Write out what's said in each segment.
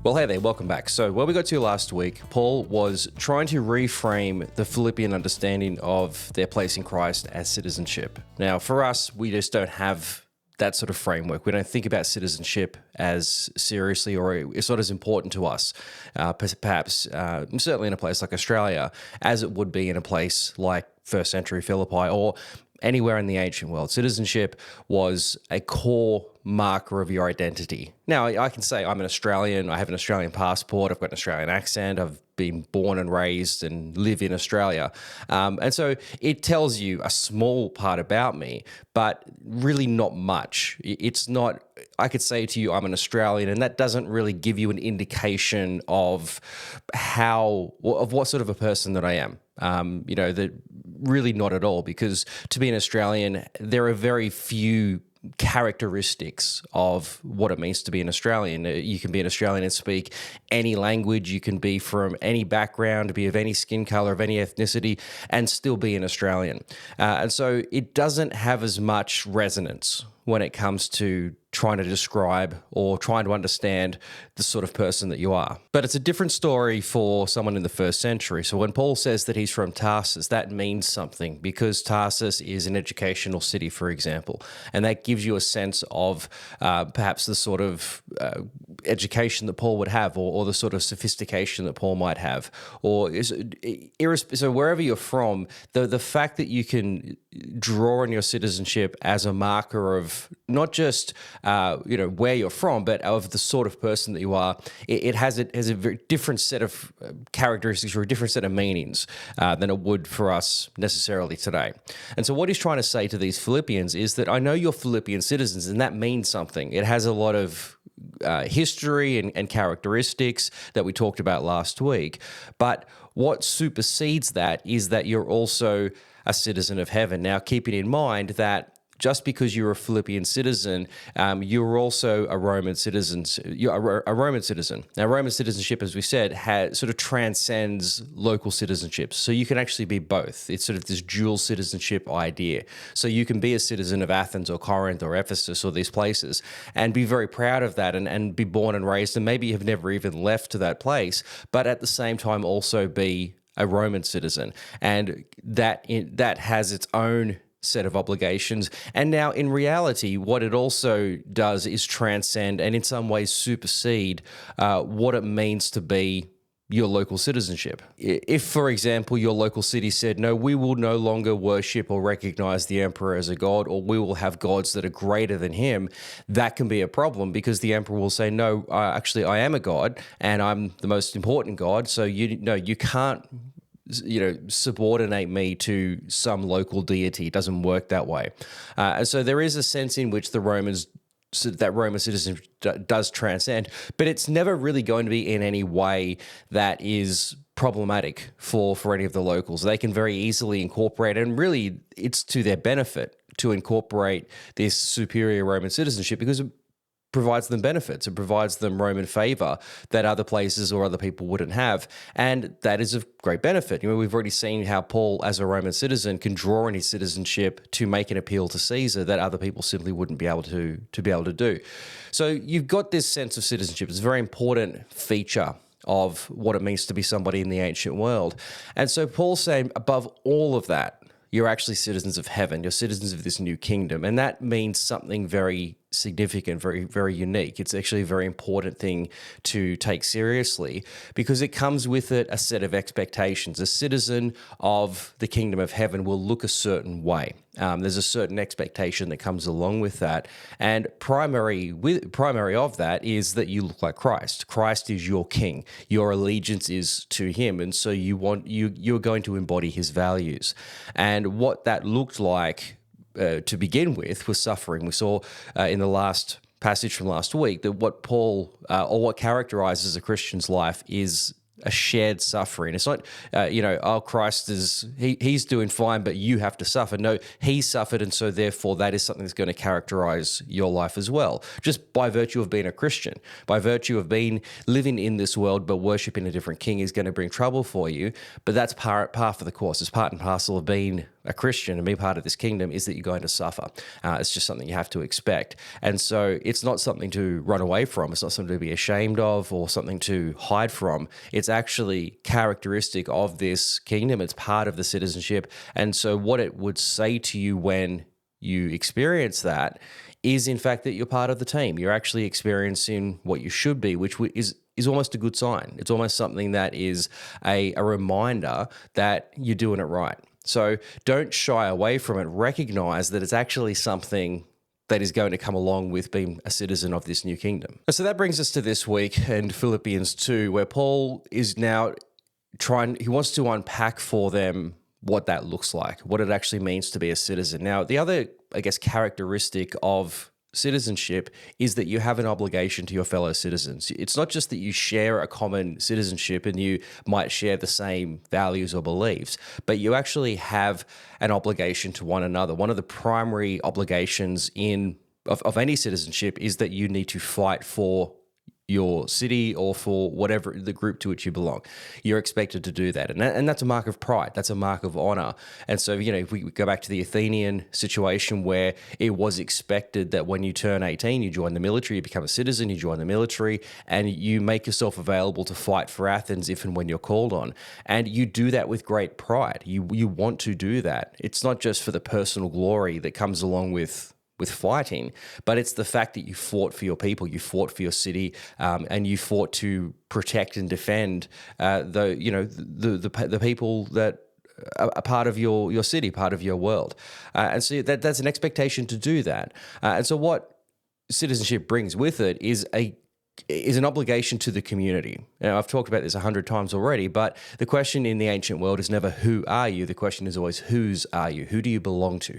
Well, hey there, welcome back. So where we got to last week, Paul was trying to reframe the Philippian understanding of their place in Christ as citizenship. Now, for us, we just don't have that sort of framework. We don't think about citizenship as seriously, or it's not as important to us, perhaps certainly in a place like Australia, as it would be in a place like first century Philippi or anywhere in the ancient world. Citizenship was a core marker of your identity. Now, I can say I'm an Australian, I have an Australian passport, I've got an Australian accent, I've been born and raised and live in Australia. And so it tells you a small part about me, but really not much. It's not, I could say to you, I'm an Australian, and that doesn't really give you an indication of what sort of a person that I am. That really not at all, because to be an Australian, there are very few characteristics of what it means to be an Australian. You can be an Australian and speak any language, you can be from any background, be of any skin color, of any ethnicity, and still be an Australian. And so it doesn't have as much resonance when it comes to trying to describe or trying to understand the sort of person that you are. But it's a different story for someone in the first century. So when Paul says that he's from Tarsus, that means something, because Tarsus is an educational city, for example, and that gives you a sense of perhaps the sort of education that Paul would have, or the sort of sophistication that Paul might have. So wherever you're from, the fact that you can draw on your citizenship as a marker of not just where you're from, but of the sort of person that you are, it has a very different set of characteristics, or a different set of meanings than it would for us necessarily today. And so what he's trying to say to these Philippians is that I know you're Philippian citizens, and that means something. It has a lot of history and characteristics that we talked about last week. But what supersedes that is that you're also a citizen of heaven. Now, keeping in mind that just because you're a Philippian citizen, you're also a Roman citizen. You're a Roman citizen. Now, Roman citizenship, as we said, sort of transcends local citizenship. So you can actually be both. It's sort of this dual citizenship idea. So you can be a citizen of Athens or Corinth or Ephesus or these places and be very proud of that, and be born and raised, and maybe have never even left to that place, but at the same time also be a Roman citizen. And that has its own set of obligations. And now in reality, what it also does is transcend and in some ways supersede what it means to be your local citizenship. If, for example, your local city said, no, we will no longer worship or recognize the emperor as a god, or we will have gods that are greater than him, that can be a problem, because the emperor will say, no, actually I am a god and I'm the most important god, so you can't subordinate me to some local deity. It doesn't work that way. And so there is a sense in which that Roman citizenship does transcend, but it's never really going to be in any way that is problematic for any of the locals. They can very easily incorporate, and really it's to their benefit to incorporate this superior Roman citizenship, because it provides them benefits. It provides them Roman favor that other places or other people wouldn't have. And that is of great benefit. We've already seen how Paul, as a Roman citizen, can draw on his citizenship to make an appeal to Caesar that other people simply wouldn't be able to do. So you've got this sense of citizenship. It's a very important feature of what it means to be somebody in the ancient world. And so Paul's saying, above all of that, you're actually citizens of heaven. You're citizens of this new kingdom. And that means something very significant, very, very unique. It's actually a very important thing to take seriously, because it comes with it a set of expectations. A citizen of the kingdom of heaven will look a certain way. There's a certain expectation that comes along with that. And primary of that is that you look like Christ. Christ is your king. Your allegiance is to him. And so you're going to embody his values. And what that looked like to begin with was suffering. We saw in the last passage from last week that what Paul, or what characterizes a Christian's life, is a shared suffering. It's not, Christ he's doing fine, but you have to suffer. No, he suffered, and so therefore that is something that's going to characterize your life as well, just by virtue of being a Christian, by virtue of living in this world but worshiping a different king is going to bring trouble for you. But that's part of the course. It's part and parcel of being a Christian and be part of this kingdom is that you're going to suffer. It's just something you have to expect. And so it's not something to run away from. It's not something to be ashamed of or something to hide from. It's actually characteristic of this kingdom. It's part of the citizenship. And so what it would say to you when you experience that is, in fact, that you're part of the team. You're actually experiencing what you should be, which is almost a good sign. It's almost something that is a reminder that you're doing it right. So don't shy away from it. Recognize that it's actually something that is going to come along with being a citizen of this new kingdom. So that brings us to this week in Philippians 2, where Paul is now he wants to unpack for them what that looks like, what it actually means to be a citizen. Now, the other, I guess, characteristic of citizenship is that you have an obligation to your fellow citizens. It's not just that you share a common citizenship and you might share the same values or beliefs, but you actually have an obligation to one another. One of the primary obligations of any citizenship is that you need to fight for your city or for whatever the group to which you belong. You're expected to do that. And that's a mark of pride. That's a mark of honor. And so, if we go back to the Athenian situation where it was expected that when you turn 18, you join the military, you become a citizen, you join the military, and you make yourself available to fight for Athens if and when you're called on. And you do that with great pride. You want to do that. It's not just for the personal glory that comes along with fighting, but it's the fact that you fought for your people, you fought for your city, and you fought to protect and defend the people that are part of your city, part of your world. And so that's an expectation to do that. And so what citizenship brings with it is an obligation to the community. Now, I've talked about this 100 times already, but the question in the ancient world is never who are you? The question is always whose are you? Who do you belong to?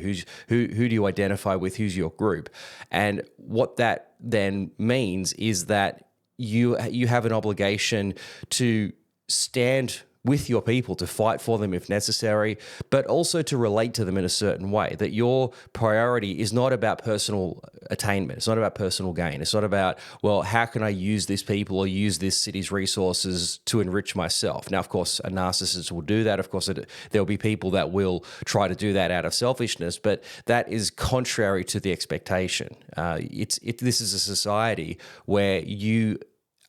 Who do you identify with? Who's your group? And what that then means is that you have an obligation to stand with your people, to fight for them if necessary, but also to relate to them in a certain way, that your priority is not about personal attainment. It's not about personal gain. It's not about, well, how can I use this people or use this city's resources to enrich myself? Now, of course, a narcissist will do that. Of course, there'll be people that will try to do that out of selfishness, but that is contrary to the expectation. This is a society where you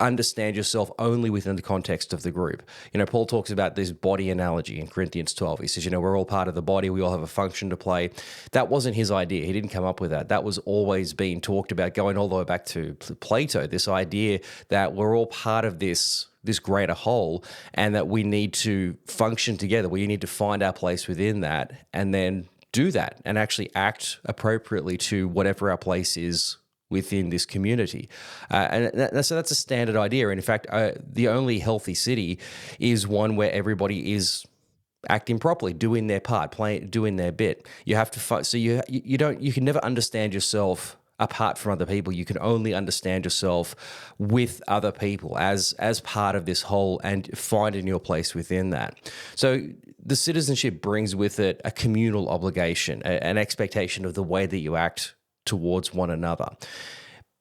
understand yourself only within the context of the group. Paul talks about this body analogy in Corinthians 12. He says, we're all part of the body. We all have a function to play. That wasn't his idea. He didn't come up with that. That was always being talked about, going all the way back to Plato, this idea that we're all part of this greater whole and that we need to function together. We need to find our place within that and then do that and actually act appropriately to whatever our place is within this community. So that's a standard idea. And in fact, the only healthy city is one where everybody is acting properly, doing their part, doing their bit. You have to fight. So you can never understand yourself apart from other people. You can only understand yourself with other people as part of this whole and finding your place within that. So the citizenship brings with it a communal obligation, an expectation of the way that you act towards one another.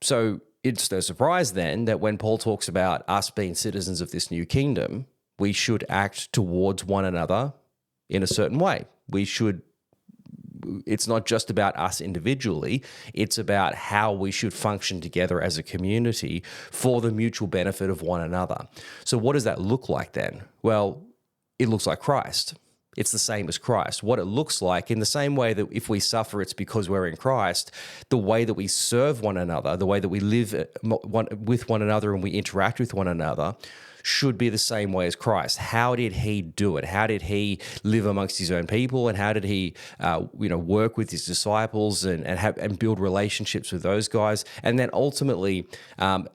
So it's no surprise then that when Paul talks about us being citizens of this new kingdom, we should act towards one another in a certain way. It's not just about us individually, it's about how we should function together as a community for the mutual benefit of one another. So what does that look like then? Well, it looks like Christ. It's the same as Christ. What it looks like, in the same way that if we suffer, it's because we're in Christ, the way that we serve one another, the way that we live with one another and we interact with one another should be the same way as Christ. How did he do it? How did he live amongst his own people? And how did he, work with his disciples and build relationships with those guys? And then ultimately, how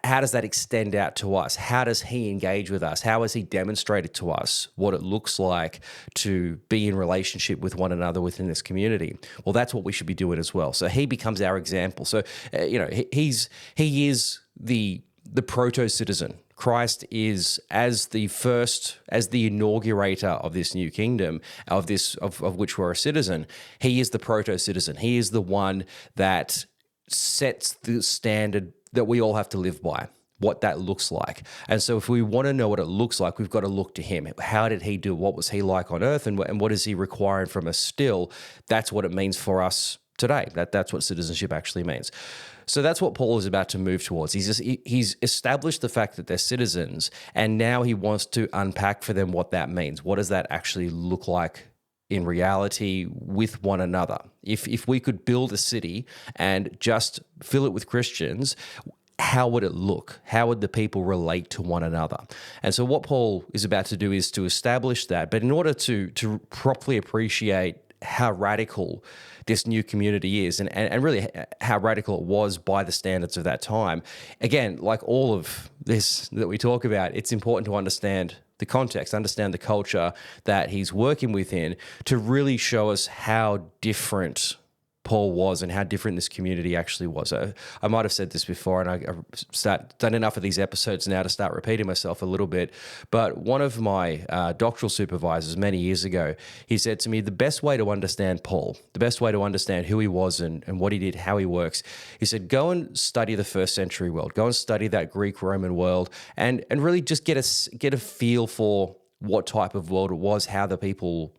does that extend out to us? How does he engage with us? How has he demonstrated to us what it looks like to be in relationship with one another within this community? Well, that's what we should be doing as well. So he becomes our example. So, he is the proto-citizen. Christ is as the inaugurator of this new kingdom, of which we're a citizen. He is the proto-citizen. He is the one that sets the standard that we all have to live by. what that looks like. And so if we want to know what it looks like, we've got to look to him. How did he do? What was he like on earth? And what is he requiring from us still? That's what it means for us today. That's what citizenship actually means. So that's what Paul is about to move towards. He's established the fact that they're citizens, and now he wants to unpack for them what that means. What does that actually look like in reality with one another? If we could build a city and just fill it with Christians, how would it look? How would the people relate to one another? And so what Paul is about to do is to establish that. But in order to properly appreciate how radical this new community is and really how radical it was by the standards of that time, again, like all of this that we talk about, it's important to understand the context, understand the culture that he's working within to really show us how different Paul was and how different this community actually was. I might have said this before, and I've done enough of these episodes now to start repeating myself a little bit, but one of my doctoral supervisors many years ago, he said to me, the best way to understand Paul, the best way to understand who he was and what he did, how he works, he said, go and study the first century world, go and study that Greek-Roman world, and really just get a feel for what type of world it was, how the people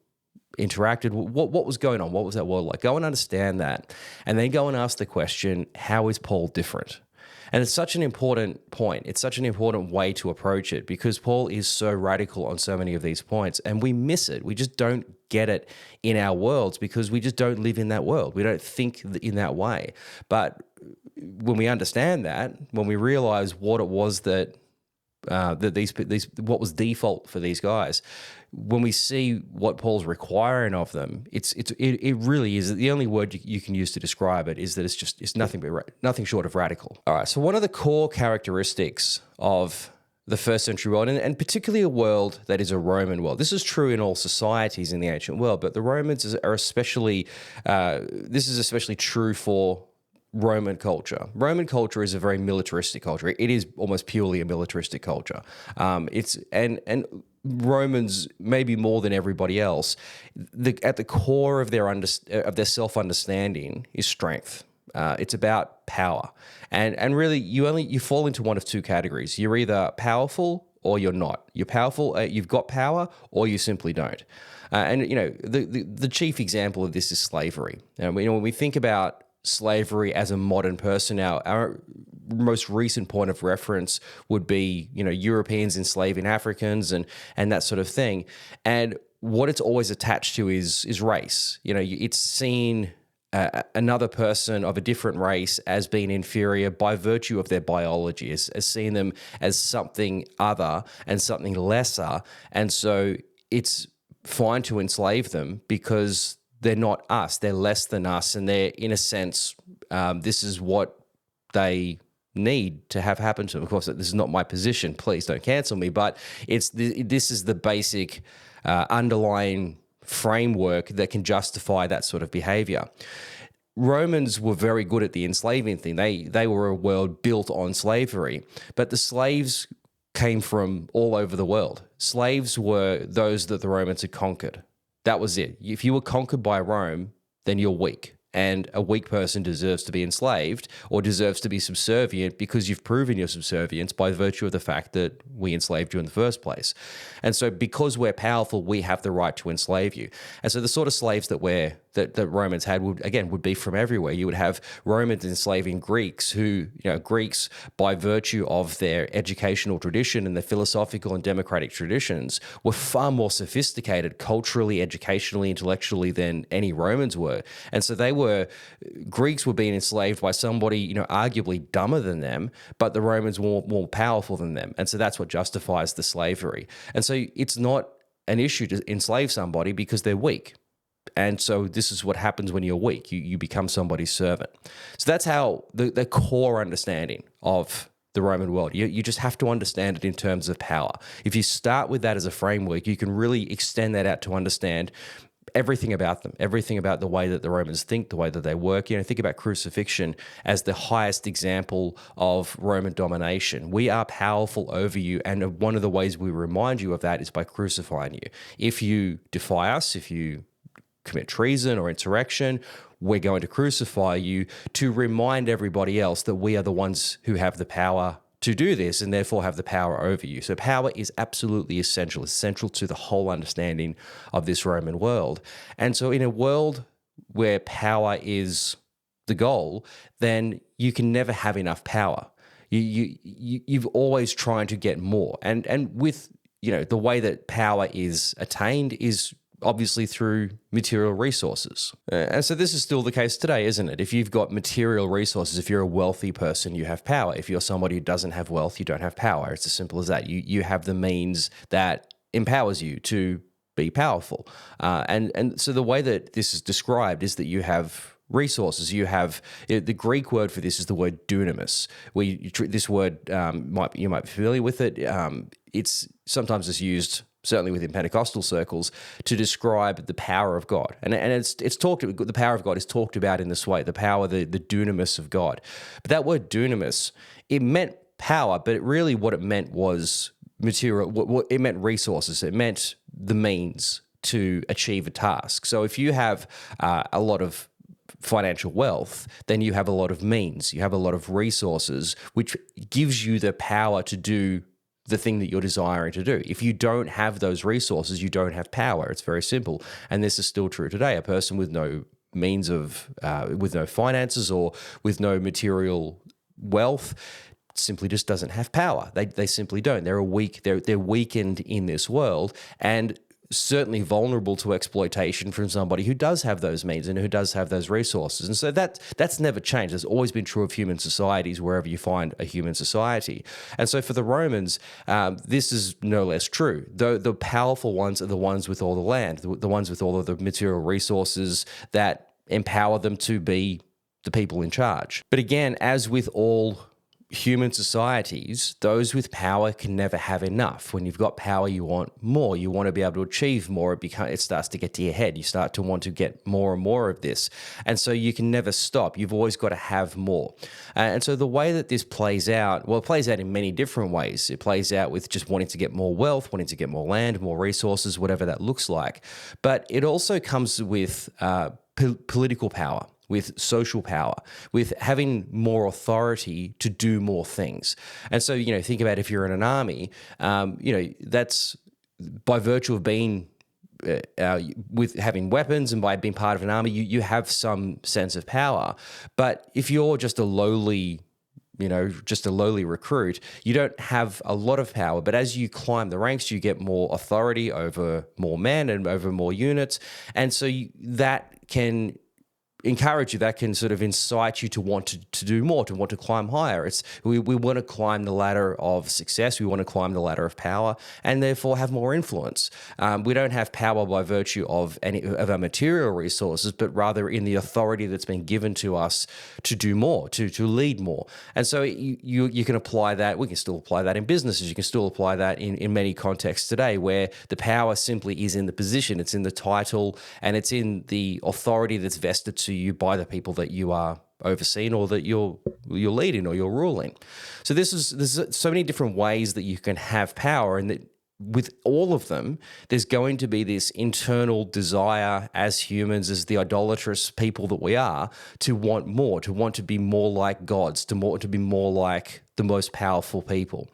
interacted, what was going on, what was that world like. Go and understand that, and then go and ask the question, how is Paul different? And it's such an important point. It's such an important way to approach it because Paul is so radical on so many of these points, and we miss it. We just don't get it in our worlds because we just don't live in that world. We don't think in that way. But when we understand that, when we realize what it was that these what was default for these guys, when we see what Paul's requiring of them, it really is the only word you can use to describe it is that it's nothing short of radical. All right, so one of the core characteristics of the first century world, and particularly a world that is a Roman world. This is true in all societies in the ancient world, but the Romans are especially. This is especially true for Roman culture. Roman culture is a very militaristic culture. It is almost purely a militaristic culture. And Romans, maybe more than everybody else, at the core of their self-understanding is strength. It's about power, and really you fall into one of two categories. You're either powerful or you're not. You're powerful. You've got power, or you simply don't. And the chief example of this is slavery. When we think about slavery as a modern person now, our most recent point of reference would be, Europeans enslaving Africans and that sort of thing. And what it's always attached to is race. It's seen another person of a different race as being inferior by virtue of their biology, as seeing them as something other and something lesser. And so it's fine to enslave them because they're not us, they're less than us, and they're, in a sense, this is what they need to have happen to them. Of course, this is not my position, please don't cancel me, but this is the basic underlying framework that can justify that sort of behavior. Romans were very good at the enslaving thing. They were a world built on slavery, but the slaves came from all over the world. Slaves were those that the Romans had conquered. That was it. If you were conquered by Rome, then you're weak. And a weak person deserves to be enslaved or deserves to be subservient because you've proven your subservience by virtue of the fact that we enslaved you in the first place. And so because we're powerful, we have the right to enslave you. And so the sort of slaves that Romans had would be from everywhere. You would have Romans enslaving Greeks who, Greeks by virtue of their educational tradition and their philosophical and democratic traditions were far more sophisticated culturally, educationally, intellectually than any Romans were. And so Greeks were being enslaved by somebody, arguably dumber than them, but the Romans were more powerful than them. And so that's what justifies the slavery. And so it's not an issue to enslave somebody because they're weak. And so this is what happens when you're weak. You become somebody's servant. So that's how the core understanding of the Roman world. You just have to understand it in terms of power. If you start with that as a framework, you can really extend that out to understand everything about them, everything about the way that the Romans think, the way that they work. Think about crucifixion as the highest example of Roman domination. We are powerful over you, and one of the ways we remind you of that is by crucifying you. If you defy us, if you commit treason or insurrection, we're going to crucify you to remind everybody else that we are the ones who have the power to do this and therefore have the power over you. So power is absolutely essential. It's central to the whole understanding of this Roman world. And so in a world where power is the goal, then you can never have enough power. You've always trying to get more. And with, the way that power is attained is obviously through material resources. And so this is still the case today, isn't it? If you've got material resources, if you're a wealthy person, you have power. If you're somebody who doesn't have wealth, you don't have power. It's as simple as that. You have the means that empowers you to be powerful. And so the way that this is described is that you have resources. You have the Greek word for this is the word dunamis. This word you might be familiar with it. It's sometimes it's used, certainly within Pentecostal circles, to describe the power of God. And it's talked, the power of God is talked about in this way, the power, the dunamis of God. But that word dunamis, it meant power, but really what it meant was material, it meant resources. It meant the means to achieve a task. So if you have a lot of financial wealth, then you have a lot of means, you have a lot of resources, which gives you the power to do the thing that you're desiring to do. If you don't have those resources, you don't have power. It's very simple. And this is still true today. A person with no means of, with no finances or with no material wealth simply just doesn't have power. They simply don't. They're weakened in this world and certainly vulnerable to exploitation from somebody who does have those means and who does have those resources. And so that's never changed. It's always been true of human societies wherever you find a human society. And so for the Romans, this is no less true. The powerful ones are the ones with all the land, the ones with all of the material resources that empower them to be the people in charge. But again, as with all human societies, those with power can never have enough. When you've got power, you want more. You want to be able to achieve more. It starts to get to your head. You start to want to get more and more of this. And so you can never stop. You've always got to have more. And so the way that this plays out, well, it plays out in many different ways. It plays out with just wanting to get more wealth, wanting to get more land, more resources, whatever that looks like. But it also comes with political power, with social power, with having more authority to do more things. And so, think about if you're in an army, that's by virtue of being with having weapons and by being part of an army, you have some sense of power. But if you're just a lowly recruit, you don't have a lot of power. But as you climb the ranks, you get more authority over more men and over more units. And so that can encourage you, that can sort of incite you to want to do more, to want to climb higher. We want to climb the ladder of success, we want to climb the ladder of power, and therefore have more influence. We don't have power by virtue of any of our material resources, but rather in the authority that's been given to us to do more, to lead more. And so you can apply that, we can still apply that in businesses, you can still apply that in many contexts today, where the power simply is in the position, it's in the title, and it's in the authority that's vested to you by the people that you are overseeing or that you're leading or you're ruling. So there's so many different ways that you can have power, and that with all of them, there's going to be this internal desire as humans, as the idolatrous people that we are, to want more, to want to be more like gods, to be more like the most powerful people.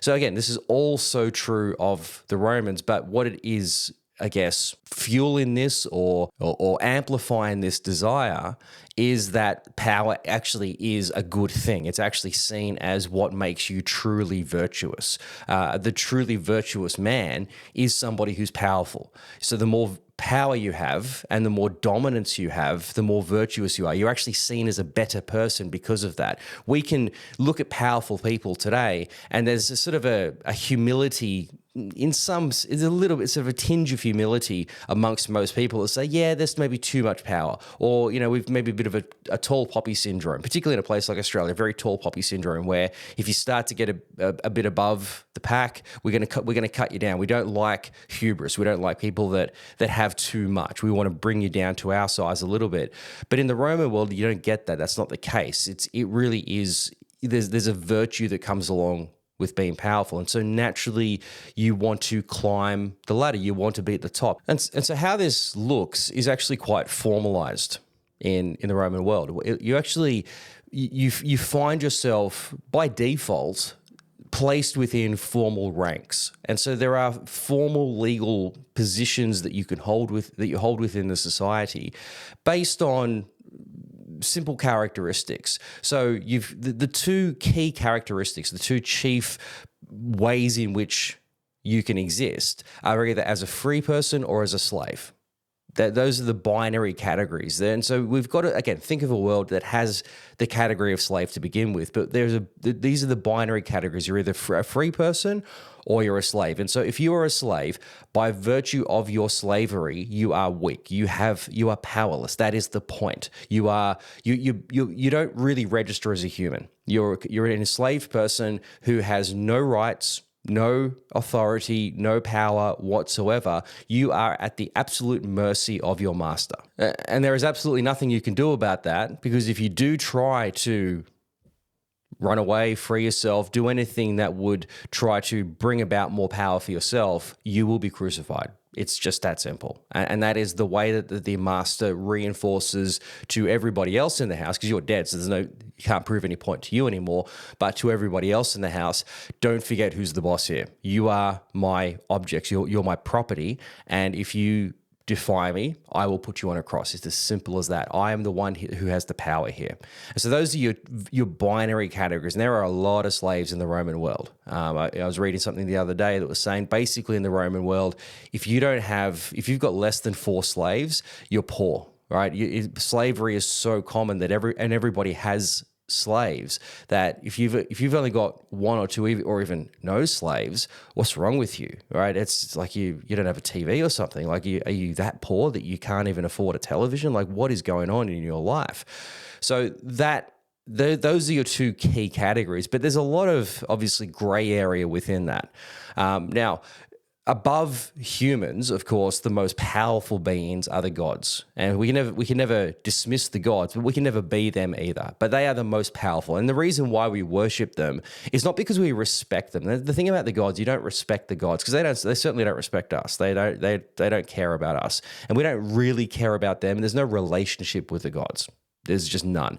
So again, this is all so true of the Romans, but what it is, I guess, fueling this or amplifying this desire is that power actually is a good thing. It's actually seen as what makes you truly virtuous. The truly virtuous man is somebody who's powerful. So the more power you have and the more dominance you have, the more virtuous you are. You're actually seen as a better person because of that. We can look at powerful people today, and there's a sort of a humility it's a little bit sort of a tinge of humility amongst most people that say, yeah, there's maybe too much power, or we've maybe a bit of a tall poppy syndrome, particularly in a place like Australia, very tall poppy syndrome, where if you start to get a bit above the pack, we're going to cut you down. We don't like hubris. We don't like people that have too much. We want to bring you down to our size a little bit. But in the Roman world, you don't get that. That's not the case. It really is. There's a virtue that comes along with being powerful. And so naturally you want to climb the ladder, you want to be at the top. And so how this looks is actually quite formalized in the Roman world. You actually, you find yourself by default placed within formal ranks. And so there are formal legal positions that you hold within the society based on simple characteristics. So the two key characteristics, the two chief ways in which you can exist are either as a free person or as a slave. Those are the binary categories. And so we've got to, again, think of a world that has the category of slave to begin with, but these are the binary categories. You're either a free person or you're a slave. And so if you are a slave, by virtue of your slavery, you are weak. You are powerless. That is the point. You don't really register as a human. You're an enslaved person who has no rights, no authority, no power whatsoever. You are at the absolute mercy of your master. And there is absolutely nothing you can do about that, because if you do try to run away, free yourself, do anything that would try to bring about more power for yourself, you will be crucified. It's just that simple. And that is the way that the master reinforces to everybody else in the house, because you're dead, so you can't prove any point to you anymore, but to everybody else in the house, don't forget who's the boss here. You are my objects, you're my property, and if you defy me, I will put you on a cross. It's as simple as that. I am the one who has the power here. And so those are your binary categories. And there are a lot of slaves in the Roman world. I was reading something the other day that was saying basically in the Roman world, if you've got less than 4 slaves, you're poor, right? Slavery is so common that everybody has slaves, that if you've only got 1 or 2 or even no slaves, what's wrong with you, right? It's like you don't have a TV or something. Like, are you that poor that you can't even afford a television? Like, what is going on in your life? So those are your 2 key categories, but there's a lot of obviously gray area within that. Now, above humans, of course, the most powerful beings are the gods. And we can never dismiss the gods, but we can never be them either. But they are the most powerful. And the reason why we worship them is not because we respect them. The thing about the gods, you don't respect the gods because they certainly don't respect us. They don't care about us. And we don't really care about them. And there's no relationship with the gods. There's just none.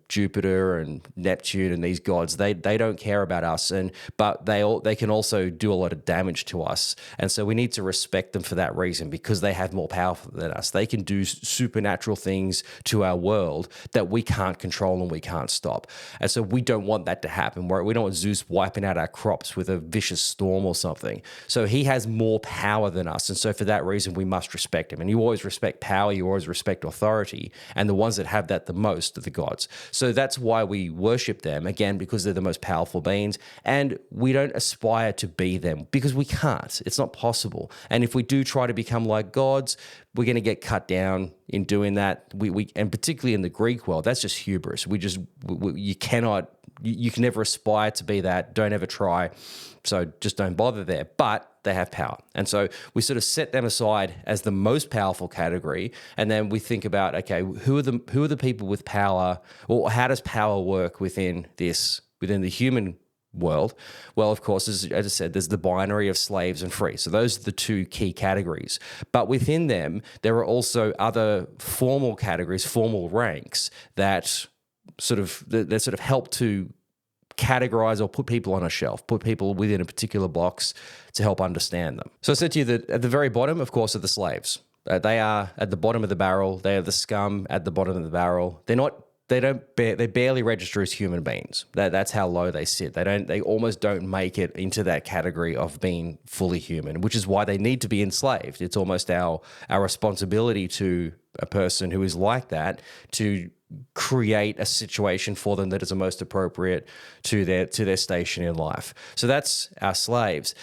Jupiter and Neptune and these gods, they don't care about us, but they can also do a lot of damage to us. And so we need to respect them for that reason, because they have more power than us. They can do supernatural things to our world that we can't control and we can't stop. And so we don't want that to happen. We don't want Zeus wiping out our crops with a vicious storm or something. So he has more power than us. And so for that reason, we must respect him. And you always respect power. You always respect authority. And the ones that have that the most are the gods. So that's why we worship them, again, because they're the most powerful beings, and we don't aspire to be them because we can't. It's not possible. And if we do try to become like gods, we're going to get cut down in doing that. And particularly in the Greek world, that's just hubris. You can never aspire to be that. Don't ever try. So just don't bother there. But they have power. And so we sort of set them aside as the most powerful category. And then we think about, okay, who are the people with power, or how does power work within the human world? Well, of course, as I said, there's the binary of slaves and free. So those are the 2 key categories. But within them, there are also other formal categories, formal ranks that sort of help to categorize or put people on a shelf, put people within a particular box to help understand them. So I said to you that at the very bottom, of course, are the slaves. They are at the bottom of the barrel. They are the scum at the bottom of the barrel. They barely register as human beings. That's how low they sit. They almost don't make it into that category of being fully human, which is why they need to be enslaved. It's almost our responsibility to a person who is like that to create a situation for them that is the most appropriate to their station in life. So that's our slaves.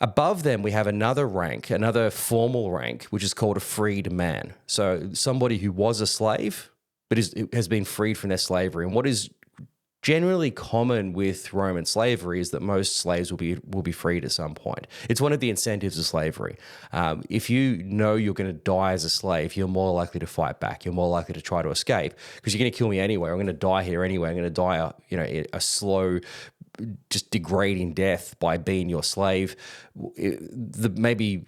Above them, we have another rank, another formal rank, which is called a freed man. So somebody who was a slave, but has been freed from their slavery. And what is generally common with Roman slavery is that most slaves will be freed at some point. It's one of the incentives of slavery. If you know you're going to die as a slave, you're more likely to fight back. You're more likely to try to escape because you're going to kill me anyway. I'm going to die here anyway. I'm going to die a slow, just degrading death by being your slave. Maybe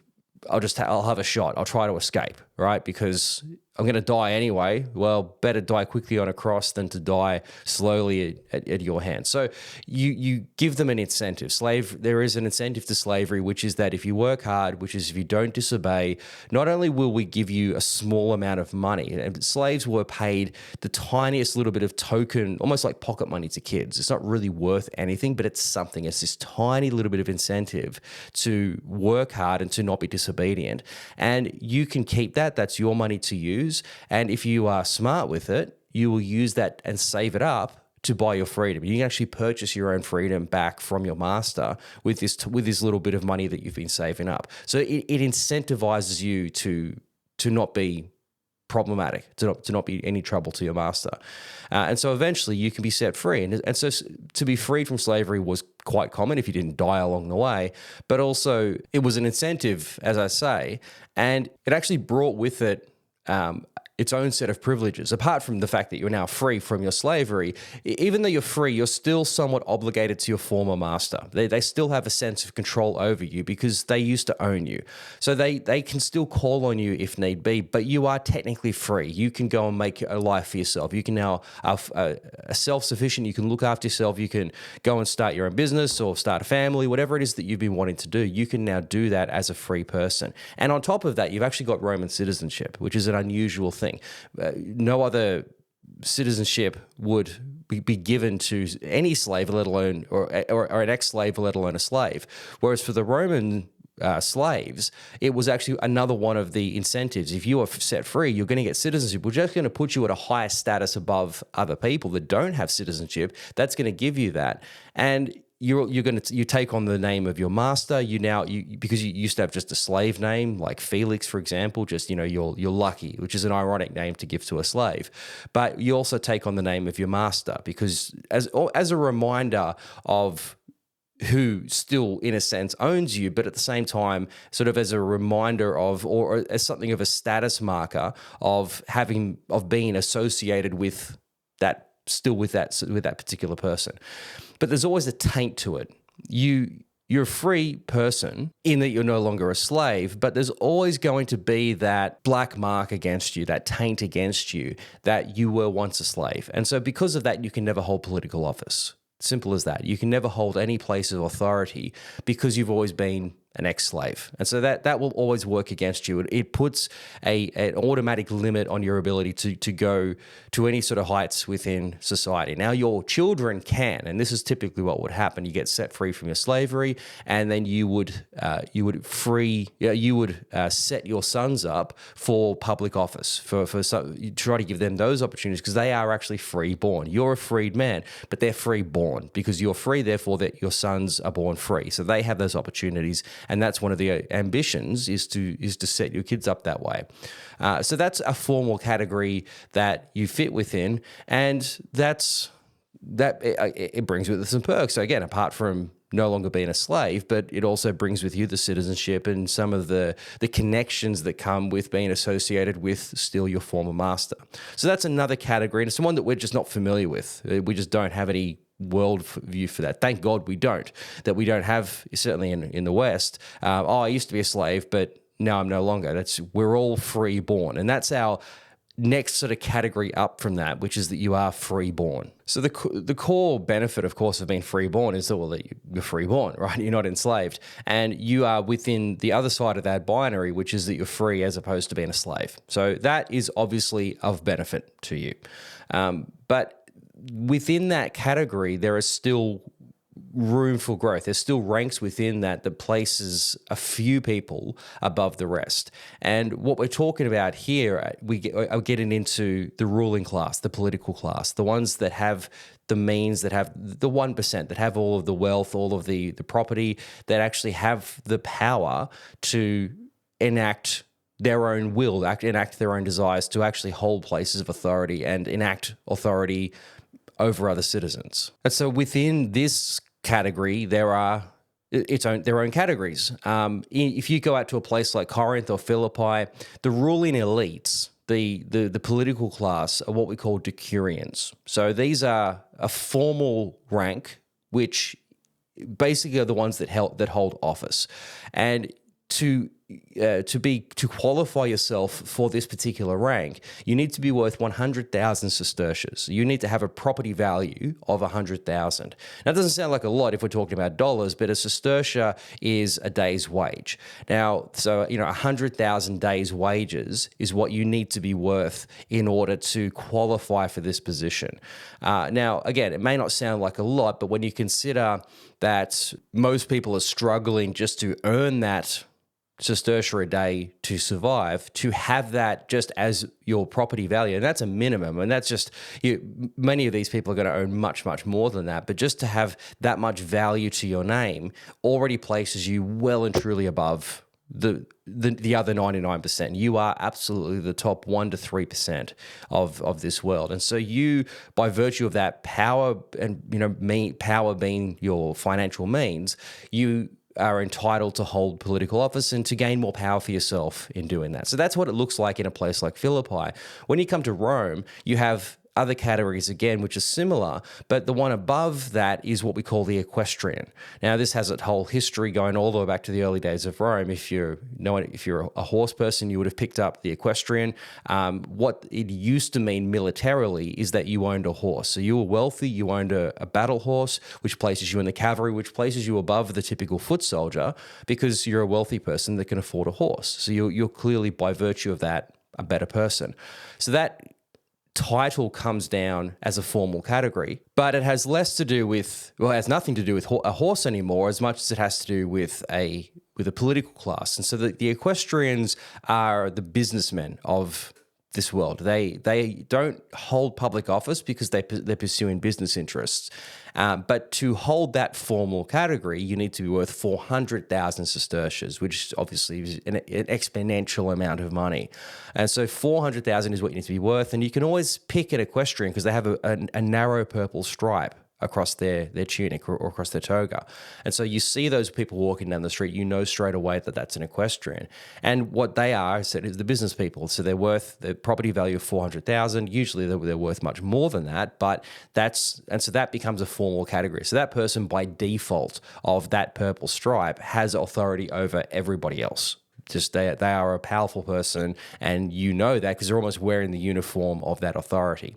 I'll have a shot. I'll try to escape, right? Because I'm going to die anyway. Well, better die quickly on a cross than to die slowly at your hands. So you give them an incentive. There is an incentive to slavery, which is that if you work hard, which is if you don't disobey, not only will we give you a small amount of money, and slaves were paid the tiniest little bit of token, almost like pocket money to kids. It's not really worth anything, but it's something. It's this tiny little bit of incentive to work hard and to not be disobedient. And you can keep that. That's your money to use. And if you are smart with it, you will use that and save it up to buy your freedom. You can actually purchase your own freedom back from your master with this little bit of money that you've been saving up. So it incentivizes you to not be problematic, to not be any trouble to your master. And so eventually you can be set free. And so to be freed from slavery was quite common if you didn't die along the way, but also it was an incentive, as I say, and it actually brought with it its own set of privileges. Apart from the fact that you're now free from your slavery, even though you're free, you're still somewhat obligated to your former master. They still have a sense of control over you because they used to own you. So they can still call on you if need be, but you are technically free. You can go and make a life for yourself. You can now self-sufficient. You can look after yourself. You can go and start your own business or start a family, whatever it is that you've been wanting to do. You can now do that as a free person. And on top of that, you've actually got Roman citizenship, which is an unusual thing. No other citizenship would be given to any slave, let alone or an ex-slave, let alone a slave. Whereas for the Roman slaves, it was actually another one of the incentives. If you are set free, you're going to get citizenship. We're just going to put you at a higher status above other people that don't have citizenship. That's going to give you that, and you take on the name of your master. Because you used to have just a slave name like Felix, for example, just you're lucky, which is an ironic name to give to a slave. But you also take on the name of your master because as a reminder of who still, in a sense, owns you, but at the same time, sort of as a reminder of, or as something of a status marker of being associated with that, still with that particular person. But there's always a taint to it. You're a free person in that you're no longer a slave, but there's always going to be that black mark against you, that taint against you, that you were once a slave. And so because of that, you can never hold political office. Simple as that. You can never hold any place of authority because you've always been an ex-slave. And so that will always work against you. It puts an automatic limit on your ability to go to any sort of heights within society. Now your children can, and this is typically what would happen. You get set free from your slavery, and then you would set your sons up for public office, you try to give them those opportunities because they are actually free born. You're a freed man, but they're free born because you're free, therefore that your sons are born free. So they have those opportunities. And that's one of the ambitions is to set your kids up that way. So that's a formal category that you fit within, and it brings with it some perks. So again, apart from no longer being a slave, but it also brings with you the citizenship and some of the connections that come with being associated with still your former master. So that's another category, and it's one that we're just not familiar with. We just don't have any world view for that. Thank God we don't have, certainly in the West. I used to be a slave, but now I'm no longer. We're all free born. And that's our next sort of category up from that, which is that you are free born. So the core benefit, of course, of being free born is that you're free born, right? You're not enslaved. And you are within the other side of that binary, which is that you're free as opposed to being a slave. So that is obviously of benefit to you. But within that category, there is still room for growth. There's still ranks within that places a few people above the rest. And what we're talking about here, are getting into the ruling class, the political class, the ones that have the means, that have the 1%, that have all of the wealth, all of the property, that actually have the power to enact their own will, enact their own desires, to actually hold places of authority and enact authority over other citizens. And so within this category, there are their own categories. If you go out to a place like Corinth or Philippi, the ruling elites, the political class, are what we call decurions. So these are a formal rank, which basically are the ones that hold office. And to qualify yourself for this particular rank, you need to be worth 100,000 sesterces. You need to have a property value of 100,000. Now, it doesn't sound like a lot if we're talking about dollars, but a sestertia is a day's wage. Now, so 100,000 days' wages is what you need to be worth in order to qualify for this position. Now, again, it may not sound like a lot, but when you consider that most people are struggling just to earn that sestertia a day to survive, to have that just as your property value, and that's a minimum, and that's just, many of these people are going to own much, much more than that, but just to have that much value to your name already places you well and truly above the other 99%. You are absolutely the top 1 to 3% of this world. And so you, by virtue of that power and, power being your financial means, you are entitled to hold political office and to gain more power for yourself in doing that. So that's what it looks like in a place like Philippi. When you come to Rome, you have other categories again, which are similar, but the one above that is what we call the equestrian. Now, this has a whole history going all the way back to the early days of Rome. If you're a horse person, you would have picked up the equestrian. What it used to mean militarily is that you owned a horse. So you were wealthy, you owned a battle horse, which places you in the cavalry, which places you above the typical foot soldier because you're a wealthy person that can afford a horse. So you're clearly, by virtue of that, a better person. So that title comes down as a formal category, but it has less to do with, well, it has nothing to do with a horse anymore as much as it has to do with a political class. And so the equestrians are the businessmen of this world. They don't hold public office because they're pursuing business interests. But to hold that formal category, you need to be worth 400,000 sesterces, which obviously is an exponential amount of money. And so 400,000 is what you need to be worth. And you can always pick an equestrian because they have a narrow purple stripe across their tunic or across their toga. And so you see those people walking down the street, you know straight away that that's an equestrian. And what they are, I said, is the business people. So they're worth the property value of 400,000. Usually they're worth much more than that, so that becomes a formal category. So that person by default of that purple stripe has authority over everybody else. Just they are a powerful person, and you know that because they're almost wearing the uniform of that authority.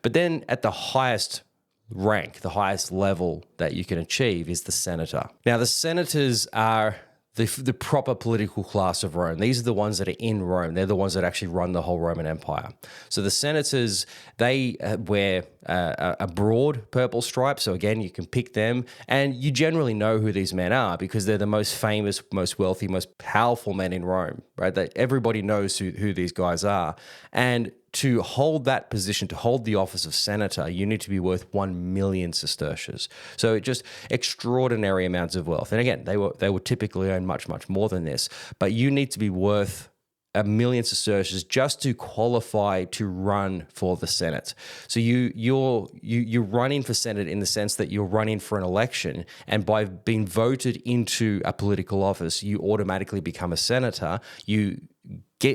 But then at the highest rank, the highest level that you can achieve is the senator. Now, the senators are the proper political class of Rome. These are the ones that are in Rome. They're the ones that actually run the whole Roman Empire. So the senators, they wear a broad purple stripe. So again, you can pick them, and you generally know who these men are because they're the most famous, most wealthy, most powerful men in Rome, right? Everybody knows who these guys are. And to hold that position, to hold the office of senator, you need to be worth 1 million sesterces. So just extraordinary amounts of wealth. And again, they would typically earn much, much more than this. But you need to be worth 1 million sesterces just to qualify to run for the Senate. So you're running for Senate in the sense that you're running for an election, and by being voted into a political office, you automatically become a senator. You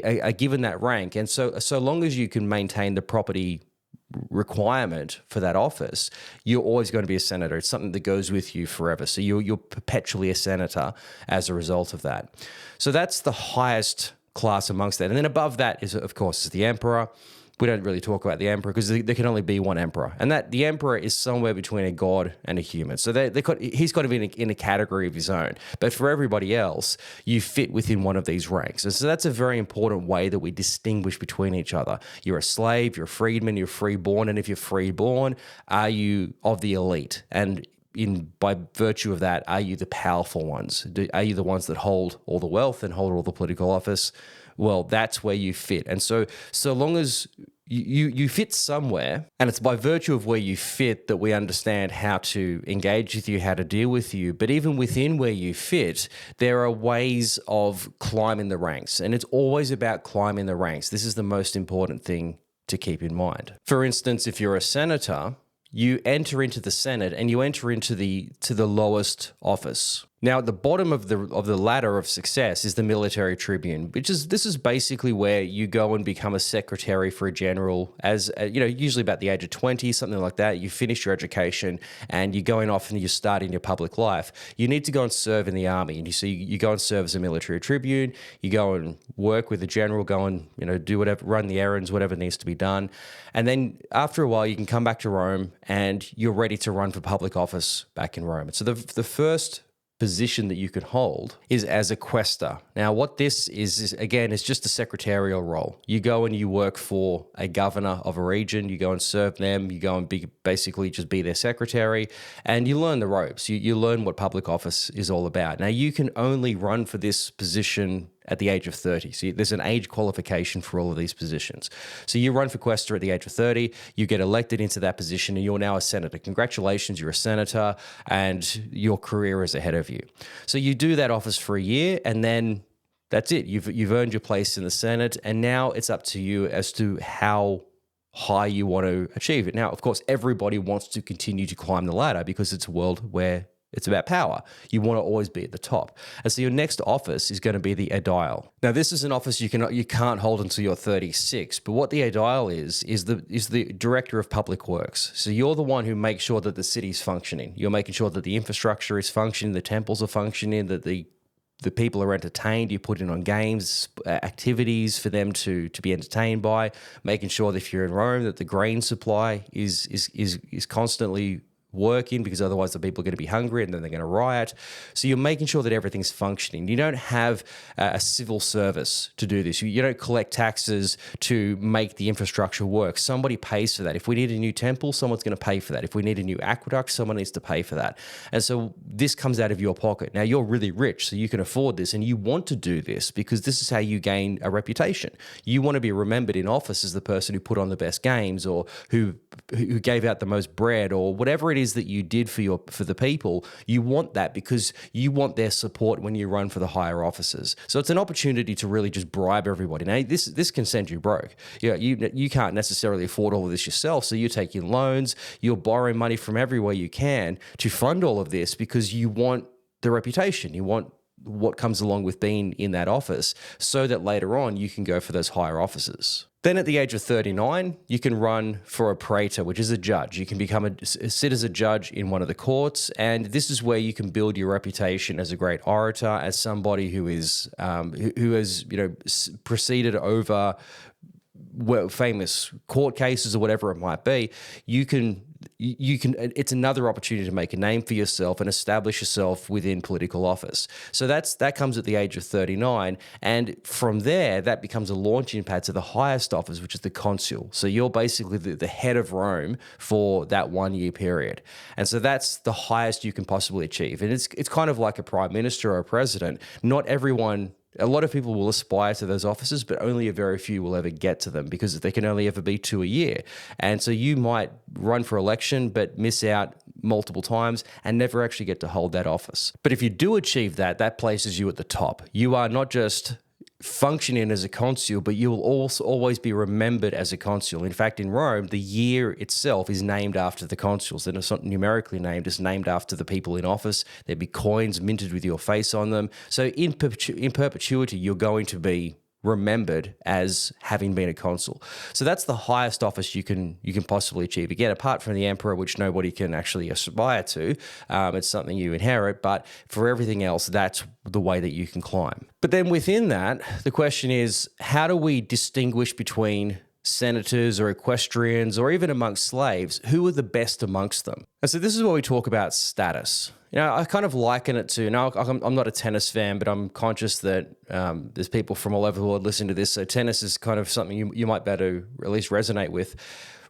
are given that rank, and so long as you can maintain the property requirement for that office, you're always going to be a senator. It's something that goes with you forever. So you're perpetually a senator as a result of that. So that's the highest class amongst that. And then above that is, of course, the emperor. We don't really talk about the emperor because there can only be one emperor. And that the emperor is somewhere between a god and a human. So he's got to be in a category of his own. But for everybody else, you fit within one of these ranks. And so that's a very important way that we distinguish between each other. You're a slave, you're a freedman, you're freeborn. And if you're freeborn, are you of the elite? And by virtue of that, are you the powerful ones? Are you the ones that hold all the wealth and hold all the political office? Well, that's where you fit. And so long as you fit somewhere, and it's by virtue of where you fit that we understand how to engage with you, how to deal with you. But even within where you fit, there are ways of climbing the ranks. And it's always about climbing the ranks. This is the most important thing to keep in mind. For instance, if you're a senator, you enter into the Senate and you enter into the lowest office. Now, at the bottom of the ladder of success is the military tribune, this is basically where you go and become a secretary for a general as usually about the age of 20, something like that. You finish your education and you're going off and you're starting your public life. You need to go and serve in the army, and you go and serve as a military tribune. You go and work with the general, go and do whatever, run the errands, whatever needs to be done, and then after a while you can come back to Rome and you're ready to run for public office back in Rome. So the first position that you could hold is as a quaestor. Now, what this is again, is just a secretarial role. You go and you work for a governor of a region, you go and serve them, you go and basically just be their secretary, and you learn the ropes. You learn what public office is all about. Now, you can only run for this position at the age of 30. So there's an age qualification for all of these positions. So you run for quaestor at the age of 30, you get elected into that position, and you're now a senator. Congratulations, you're a senator, and your career is ahead of you. So you do that office for a year, and then that's it. You've earned your place in the Senate, and now it's up to you as to how high you want to achieve it. Now, of course, everybody wants to continue to climb the ladder because it's a world where it's about power. You want to always be at the top. And so your next office is going to be the aedile. Now, this is an office you can't hold until you're 36, but what the aedile is the director of public works. So you're the one who makes sure that the city's functioning. You're making sure that the infrastructure is functioning, the temples are functioning, that the people are entertained. You put in on games, activities for them to be entertained by, making sure that if you're in Rome that the grain supply is constantly working, because otherwise the people are going to be hungry and then they're going to riot. So you're making sure that everything's functioning. You don't have a civil service to do this. You don't collect taxes to make the infrastructure work. Somebody pays for that. If we need a new temple, someone's going to pay for that. If we need a new aqueduct, someone needs to pay for that. And so this comes out of your pocket. Now, you're really rich, so you can afford this, and you want to do this because this is how you gain a reputation. You want to be remembered in office as the person who put on the best games, or who gave out the most bread, or whatever it is that you did for the people. You want that because you want their support when you run for the higher offices. So it's an opportunity to really just bribe everybody. Now, this can send you broke. You can't necessarily afford all of this yourself, so you're taking loans, you're borrowing money from everywhere you can to fund all of this because you want the reputation. You want what comes along with being in that office so that later on you can go for those higher offices. Then at the age of 39, you can run for a praetor, which is a judge. You can sit as a judge in one of the courts, and this is where you can build your reputation as a great orator, as somebody who has proceeded over famous court cases or whatever it might be. You can it's another opportunity to make a name for yourself and establish yourself within political office. So that comes at the age of 39, and from there that becomes a launching pad to the highest office, which is the consul. So you're basically the head of Rome for that 1 year period, and so that's the highest you can possibly achieve. And it's kind of like a prime minister or a president. A lot of people will aspire to those offices, but only a very few will ever get to them because they can only ever be 2 a year. And so you might run for election, but miss out multiple times and never actually get to hold that office. But if you do achieve that, that places you at the top. You are not just functioning as a consul, but you will also always be remembered as a consul. In fact, in Rome, the year itself is named after the consuls. And it's not numerically named, it's named after the people in office. There'd be coins minted with your face on them. So in perpetuity, you're going to be remembered as having been a consul. So that's the highest office you can possibly achieve. Again, apart from the emperor, which nobody can actually aspire to, it's something you inherit, but for everything else, that's the way that you can climb. But then within that, the question is, how do we distinguish between senators or equestrians or even amongst slaves? Who are the best amongst them? And so this is where we talk about status. I kind of liken it to, now I'm not a tennis fan, but I'm conscious that there's people from all over the world listening to this, so tennis is kind of something you might better at least resonate with.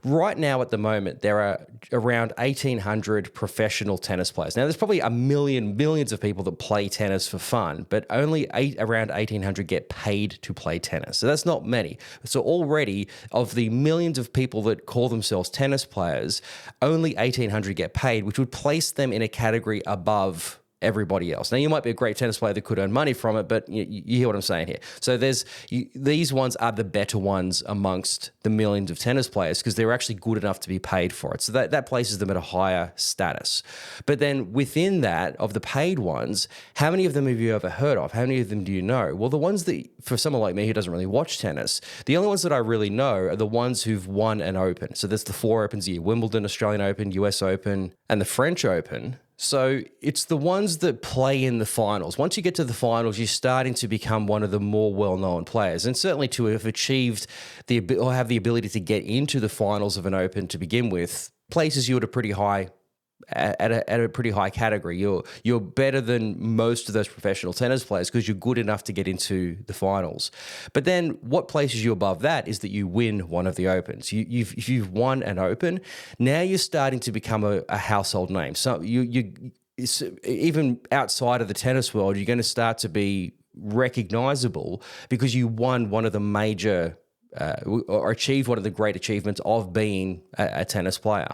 Right now, at the moment, there are around 1,800 professional tennis players. Now, there's probably millions of people that play tennis for fun, but only around 1,800 get paid to play tennis. So that's not many. So already, of the millions of people that call themselves tennis players, only 1,800 get paid, which would place them in a category above everybody else. Now, you might be a great tennis player that could earn money from it, but you hear what I'm saying here. So these ones are the better ones amongst the millions of tennis players because they're actually good enough to be paid for it. So that places them at a higher status. But then within that, of the paid ones, how many of them have you ever heard of? How many of them do you know? Well, the ones that, for someone like me who doesn't really watch tennis, the only ones that I really know are the ones who've won an Open. So there's the 4 Opens a year: Wimbledon, Australian Open, US Open, and the French Open. So it's the ones that play in the finals. Once you get to the finals, you're starting to become one of the more well-known players. And certainly to have achieved or have the ability to get into the finals of an Open to begin with places you at a pretty high at a pretty high category. You're better than most of those professional tennis players because you're good enough to get into the finals. But then what places you above that is that you win one of the Opens. If you've won an Open, now you're starting to become a household name. So even outside of the tennis world, you're going to start to be recognizable because you won one of the major or achieved one of the great achievements of being a tennis player.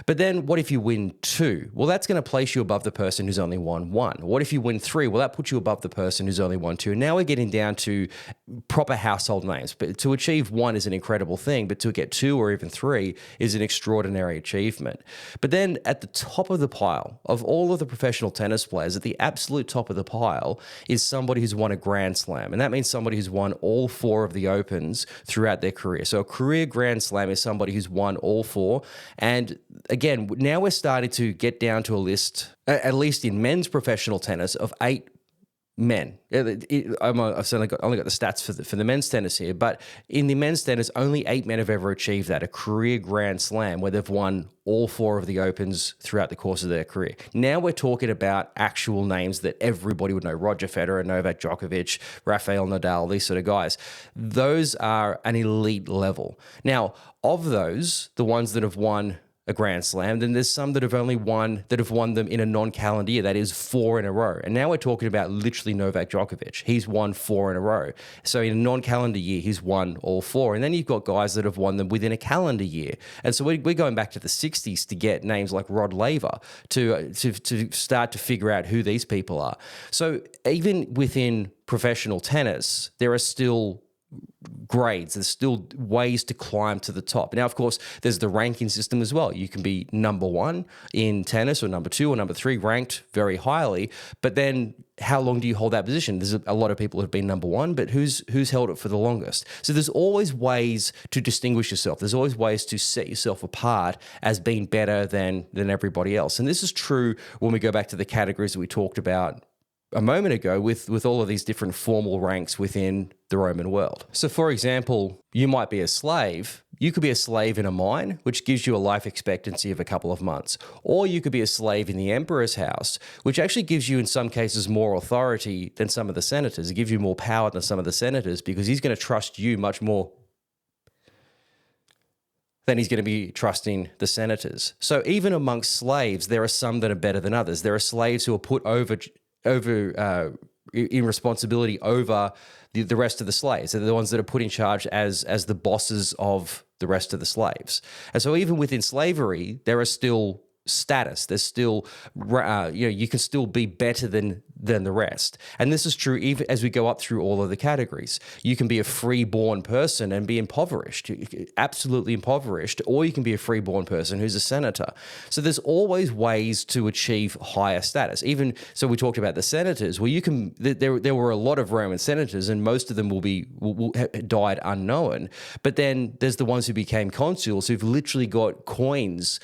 But then what if you win 2? Well, that's going to place you above the person who's only won 1. What if you win 3? Well, that puts you above the person who's only won 2. And now we're getting down to proper household names. But to achieve 1 is an incredible thing, but to get 2 or even 3 is an extraordinary achievement. But then at the top of the pile of all of the professional tennis players, at the absolute top of the pile is somebody who's won a Grand Slam. And that means somebody who's won all 4 of the Opens throughout their career. So a career Grand Slam is somebody who's won all 4. And again, now we're starting to get down to a list, at least in men's professional tennis, of 8 men. I've only got the stats for the men's tennis here, but in the men's tennis, only 8 men have ever achieved that, a career Grand Slam where they've won all 4 of the Opens throughout the course of their career. Now we're talking about actual names that everybody would know: Roger Federer, Novak Djokovic, Rafael Nadal, these sort of guys. Those are an elite level. Now, of those, the ones that have won a Grand Slam, then there's some that have won them in a non-calendar year, that is 4 in a row. And now we're talking about literally Novak Djokovic. He's won 4 in a row. So in a non-calendar year, he's won all 4. And then you've got guys that have won them within a calendar year. And so we're going back to the 60s to get names like Rod Laver to start to figure out who these people are. So even within professional tennis, there are still grades. There's still ways to climb to the top. Now, of course, there's the ranking system as well. You can be number 1 in tennis or number 2 or number 3 ranked very highly, but then how long do you hold that position? There's a lot of people who've been number 1, but who's held it for the longest? So there's always ways to distinguish yourself. There's always ways to set yourself apart as being better than everybody else. And this is true when we go back to the categories that we talked about a moment ago with all of these different formal ranks within the Roman world. So for example, you might be a slave. You could be a slave in a mine, which gives you a life expectancy of a couple of months. Or you could be a slave in the emperor's house, which actually gives you in some cases more authority than some of the senators. It gives you more power than some of the senators because he's going to trust you much more than he's going to be trusting the senators. So even amongst slaves, there are some that are better than others. There are slaves who are put over in responsibility over the rest of the slaves. They're the ones that are put in charge as the bosses of the rest of the slaves. And so even within slavery, there are still status. There's still, you can still be better than the rest. And this is true even as we go up through all of the categories. You can be a free-born person and be impoverished, absolutely impoverished, or you can be a free-born person who's a senator. So there's always ways to achieve higher status. Even so, we talked about the senators. Well, there were a lot of Roman senators, and most of them will died unknown. But then there's the ones who became consuls who've literally got coins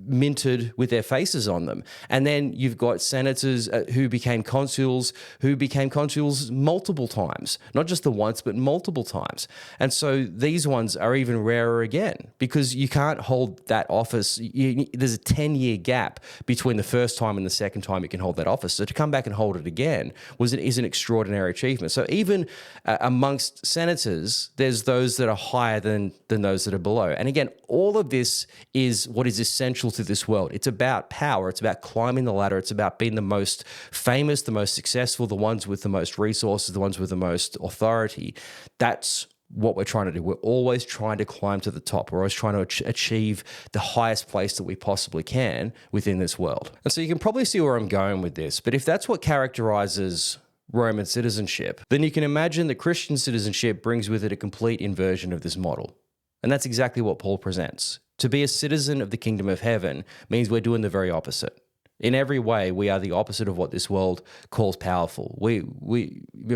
minted with their faces on them. And then you've got senators who became consuls multiple times, not just the once, but multiple times. And so these ones are even rarer again because you can't hold that office. There's a 10-year gap between the first time and the second time you can hold that office. So to come back and hold it again is an extraordinary achievement. So even amongst senators, there's those that are higher than those that are below. And again, all of this is what is essential to this world. It's about power. It's about climbing the ladder. It's about being the most famous, the most successful, the ones with the most resources, the ones with the most authority. That's what we're trying to do. We're always trying to climb to the top. We're always trying to achieve the highest place that we possibly can within this world. And so you can probably see where I'm going with this. But if that's what characterizes Roman citizenship, then you can imagine that Christian citizenship brings with it a complete inversion of this model. And that's exactly what Paul presents. To be a citizen of the kingdom of heaven means we're doing the very opposite. In every way, we are the opposite of what this world calls powerful.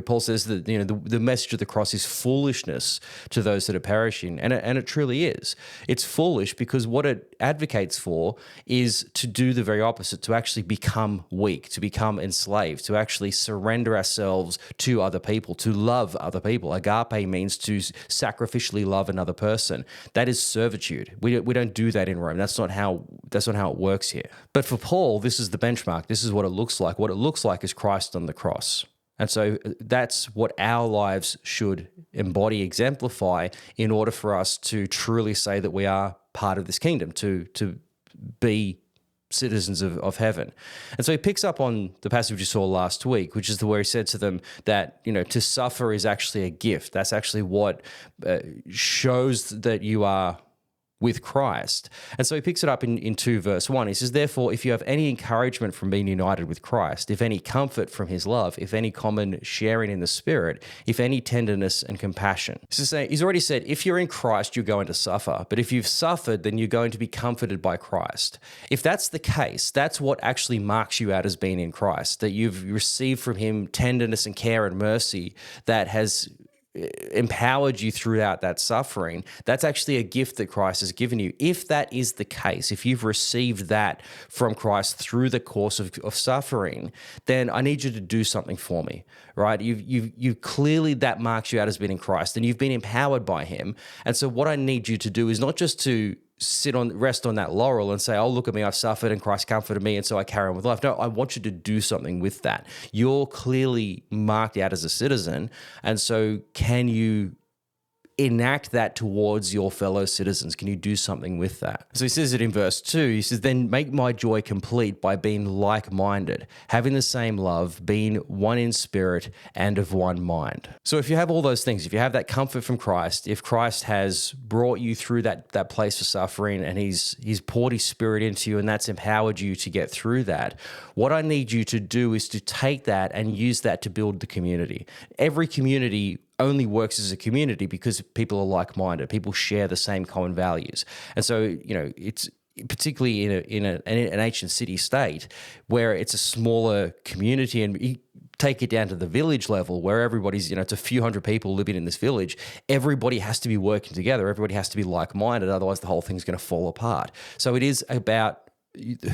Paul says that the message of the cross is foolishness to those that are perishing, and it truly is. It's foolish because what it advocates for is to do the very opposite, to actually become weak, to become enslaved, to actually surrender ourselves to other people, to love other people. Agape means to sacrificially love another person. That is servitude. We don't do that in Rome. That's not how it works here. But for Paul, this is the benchmark. This is what it looks like. What it looks like is Christ on the cross. And so that's what our lives should embody, exemplify, in order for us to truly say that we are part of this kingdom, to be citizens of heaven. And so he picks up on the passage we saw last week, which is where he said to them that, to suffer is actually a gift. That's actually what shows that you are with Christ. And so he picks it up in 2 verse 1. He says, therefore, if you have any encouragement from being united with Christ, if any comfort from his love, if any common sharing in the Spirit, if any tenderness and compassion. He's already said, if you're in Christ, you're going to suffer. But if you've suffered, then you're going to be comforted by Christ. If that's the case, that's what actually marks you out as being in Christ, that you've received from him tenderness and care and mercy that has empowered you throughout that suffering. That's actually a gift that Christ has given you. If that is the case, if you've received that from Christ through the course of suffering, then I need you to do something for me, right? You clearly, that marks you out as being in Christ, and you've been empowered by him. And so what I need you to do is not just to rest on that laurel and say, oh, look at me, I've suffered and Christ comforted me, and so I carry on with life. No, I want you to do something with that. You're clearly marked out as a citizen, and so can you enact that towards your fellow citizens? Can you do something with that? So he says it in verse 2. He says, then make my joy complete by being like-minded, having the same love, being one in spirit and of one mind. So if you have all those things, if you have that comfort from Christ, if Christ has brought you through that place of suffering and he's poured his Spirit into you and that's empowered you to get through that, what I need you to do is to take that and use that to build the community. Every community only works as a community because people are like-minded. People share the same common values. And so, it's particularly in an ancient city-state where it's a smaller community, and you take it down to the village level where everybody's, it's a few hundred people living in this village. Everybody has to be working together. Everybody has to be like-minded. Otherwise, the whole thing's going to fall apart. So it is about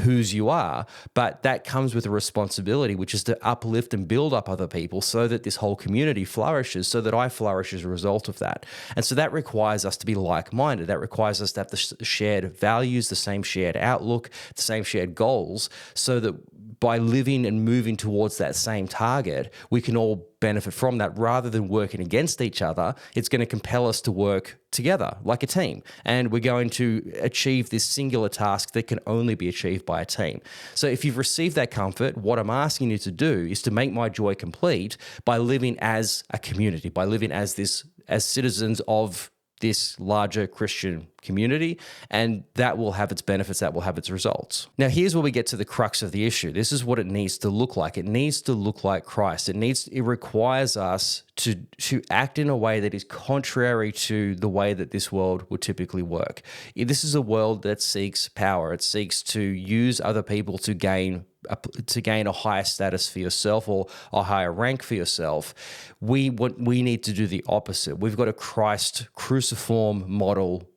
whose you are, but that comes with a responsibility, which is to uplift and build up other people so that this whole community flourishes, so that I flourish as a result of that. And so that requires us to be like-minded. That requires us to have the shared values, the same shared outlook, the same shared goals, so that by living and moving towards that same target, we can all benefit from that. Rather than working against each other, it's going to compel us to work together like a team. And we're going to achieve this singular task that can only be achieved by a team. So if you've received that comfort, what I'm asking you to do is to make my joy complete by living as a community, by living as citizens of this larger Christian community, and that will have its benefits, that will have its results. Now, here's where we get to the crux of the issue. This is what it needs to look like. It needs to look like Christ. It requires us to act in a way that is contrary to the way that this world would typically work. This is a world that seeks power. It seeks to use other people to gain a higher status for yourself or a higher rank for yourself. We need to do the opposite. We've got a Christ cruciform model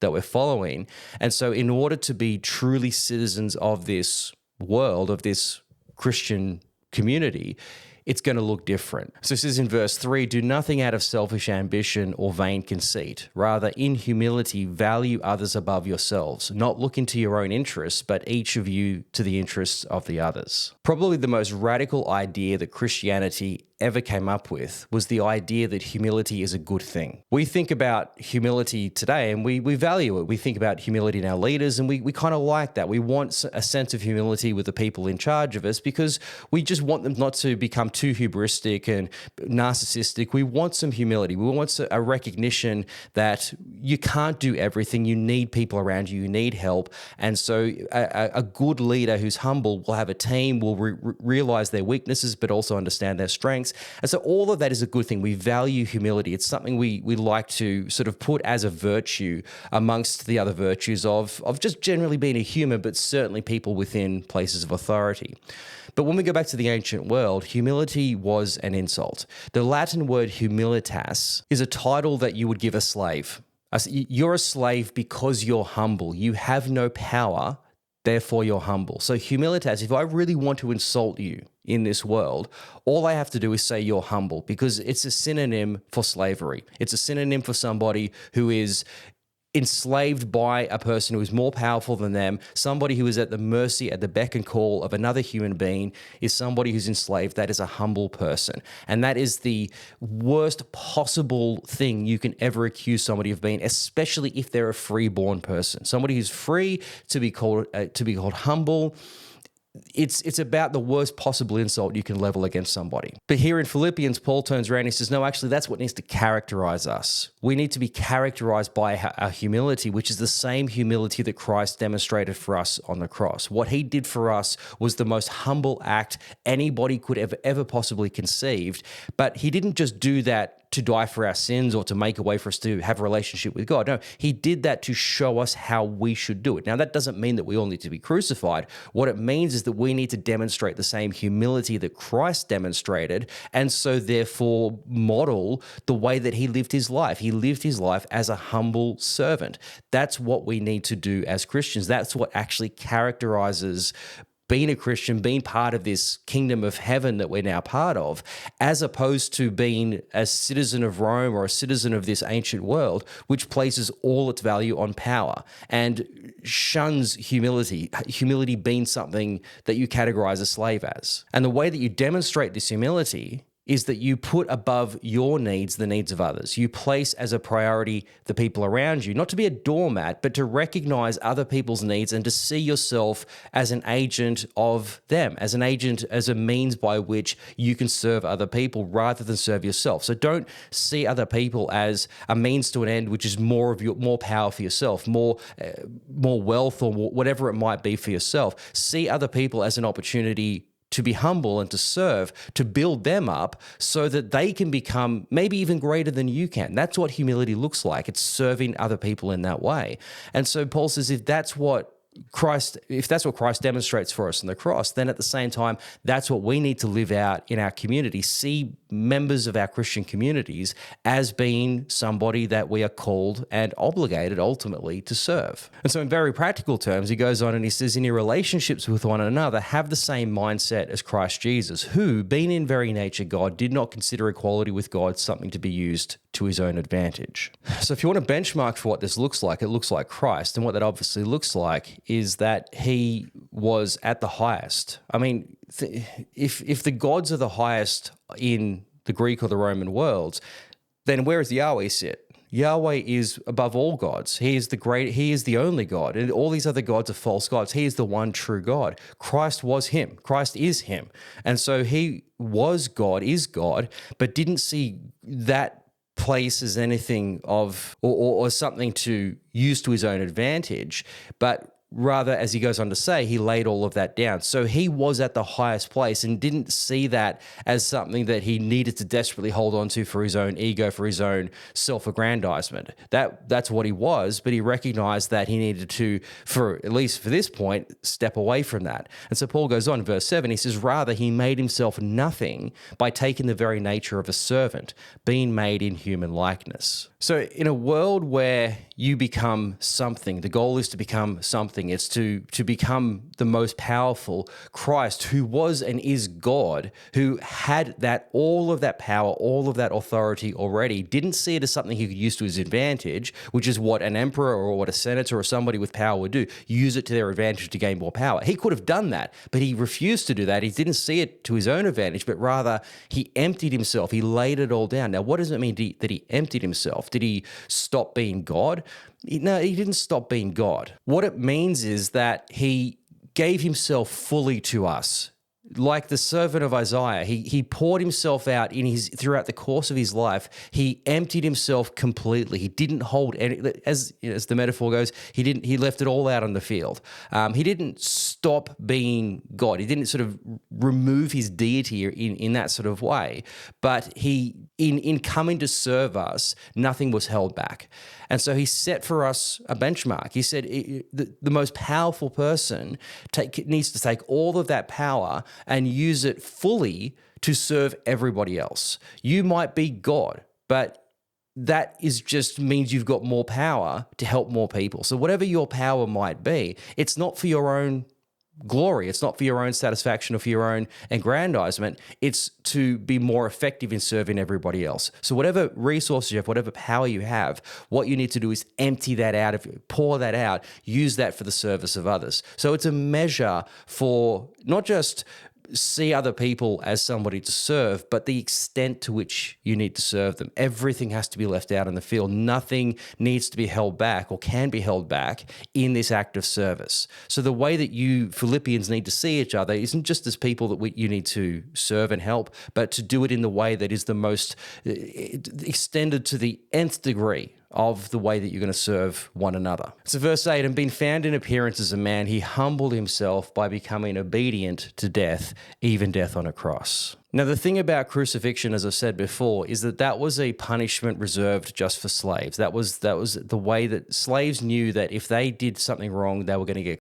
that we're following. And so in order to be truly citizens of this world, of this Christian community, it's going to look different. So it says in verse 3, do nothing out of selfish ambition or vain conceit. Rather, in humility, value others above yourselves, not looking to your own interests, but each of you to the interests of the others. Probably the most radical idea that Christianity ever came up with was the idea that humility is a good thing. We think about humility today and we value it. We think about humility in our leaders and we kind of like that. We want a sense of humility with the people in charge of us because we just want them not to become too hubristic and narcissistic. We want some humility. We want a recognition that you can't do everything. You need people around you. You need help. And so a good leader who's humble will have a team, will realize their weaknesses, but also understand their strengths. And so all of that is a good thing. We value humility. It's something we like to sort of put as a virtue amongst the other virtues of just generally being a human, but certainly people within places of authority. But when we go back to the ancient world, humility was an insult. The Latin word humilitas is a title that you would give a slave. You're a slave because you're humble. You have no power, therefore you're humble. So humilitas, if I really want to insult you in this world, all I have to do is say you're humble, because it's a synonym for slavery. It's a synonym for somebody who is enslaved by a person who is more powerful than them. Somebody who is at the mercy, at the beck and call of another human being is somebody who's enslaved. That is a humble person. And that is the worst possible thing you can ever accuse somebody of being, especially if they're a free-born person. Somebody who's free to be called humble. It's about the worst possible insult you can level against somebody. But here in Philippians, Paul turns around and he says, no, actually, that's what needs to characterize us. We need to be characterized by our humility, which is the same humility that Christ demonstrated for us on the cross. What he did for us was the most humble act anybody could ever possibly conceived. But he didn't just do that to die for our sins or to make a way for us to have a relationship with God. No, he did that to show us how we should do it. Now, that doesn't mean that we all need to be crucified. What it means is that we need to demonstrate the same humility that Christ demonstrated, and so therefore model the way that he lived his life. He lived his life as a humble servant. That's what we need to do as Christians. That's what actually characterizes being a Christian, being part of this kingdom of heaven that we're now part of, as opposed to being a citizen of Rome or a citizen of this ancient world, which places all its value on power and shuns humility being something that you categorize a slave as. And the way that you demonstrate this humility is that you put above your needs the needs of others. You place as a priority the people around you, not to be a doormat, but to recognize other people's needs and to see yourself as an agent of them, as an agent, as a means by which you can serve other people rather than serve yourself. So don't see other people as a means to an end, which is more power for yourself, more wealth or whatever it might be for yourself. See other people as an opportunity to be humble and to serve, to build them up so that they can become maybe even greater than you can. That's what humility looks like. It's serving other people in that way. And so Paul says if that's what Christ demonstrates for us on the cross, then at the same time, that's what we need to live out in our community. See members of our Christian communities as being somebody that we are called and obligated ultimately to serve. And so in very practical terms, he goes on and he says, in your relationships with one another, have the same mindset as Christ Jesus, who, being in very nature God, did not consider equality with God something to be used to his own advantage. So if you want to benchmark for what this looks like, it looks like Christ. And what that obviously looks like is that he was at the highest. I mean, if the gods are the highest in the Greek or the Roman worlds, then where does Yahweh sit? Yahweh is above all gods. He is the only God. And all these other gods are false gods. He is the one true God. Christ was him. Christ is him. And so he was God, is God, but didn't see that place as anything of or something to use to his own advantage, but rather, as he goes on to say, he laid all of that down. So he was at the highest place and didn't see that as something that he needed to desperately hold on to for his own ego, for his own self-aggrandizement. That's what he was, but he recognized that he needed to, at least for this point, step away from that. And so Paul goes on in verse 7, he says, rather he made himself nothing by taking the very nature of a servant, being made in human likeness. So in a world where you become something, the goal is to become something something. It's to become the most powerful. Christ, who was and is God, who had all of that power, all of that authority already, didn't see it as something he could use to his advantage, which is what an emperor or what a senator or somebody with power would do, use it to their advantage to gain more power. He could have done that, but he refused to do that. He didn't see it to his own advantage, but rather he emptied himself. He laid it all down. Now, what does it mean that he emptied himself? Did he stop being God? No, he didn't stop being God. What it means is that he gave himself fully to us. Like the servant of Isaiah, he poured himself out throughout the course of his life. He emptied himself completely. He didn't hold any, as the metaphor goes, he left it all out on the field. He didn't stop being God. He didn't sort of remove his deity in that sort of way. But in coming to serve us, nothing was held back. And so he set for us a benchmark. He said the most powerful person needs to take all of that power and use it fully to serve everybody else. You might be God, but that just means you've got more power to help more people. So whatever your power might be, it's not for your own glory. It's not for your own satisfaction or for your own aggrandizement. It's to be more effective in serving everybody else. So whatever resources you have, whatever power you have, what you need to do is empty that out, pour that out, use that for the service of others. So it's a measure for not just see other people as somebody to serve, but the extent to which you need to serve them. Everything has to be left out in the field. Nothing needs to be held back or can be held back in this act of service. So the way that you Philippians need to see each other isn't just as people that you need to serve and help, but to do it in the way that is the most extended to the nth degree of the way that you're going to serve one another. So verse 8, and being found in appearance as a man, he humbled himself by becoming obedient to death, even death on a cross. Now, the thing about crucifixion, as I said before, is that was a punishment reserved just for slaves. That was the way that slaves knew that if they did something wrong, they were going to get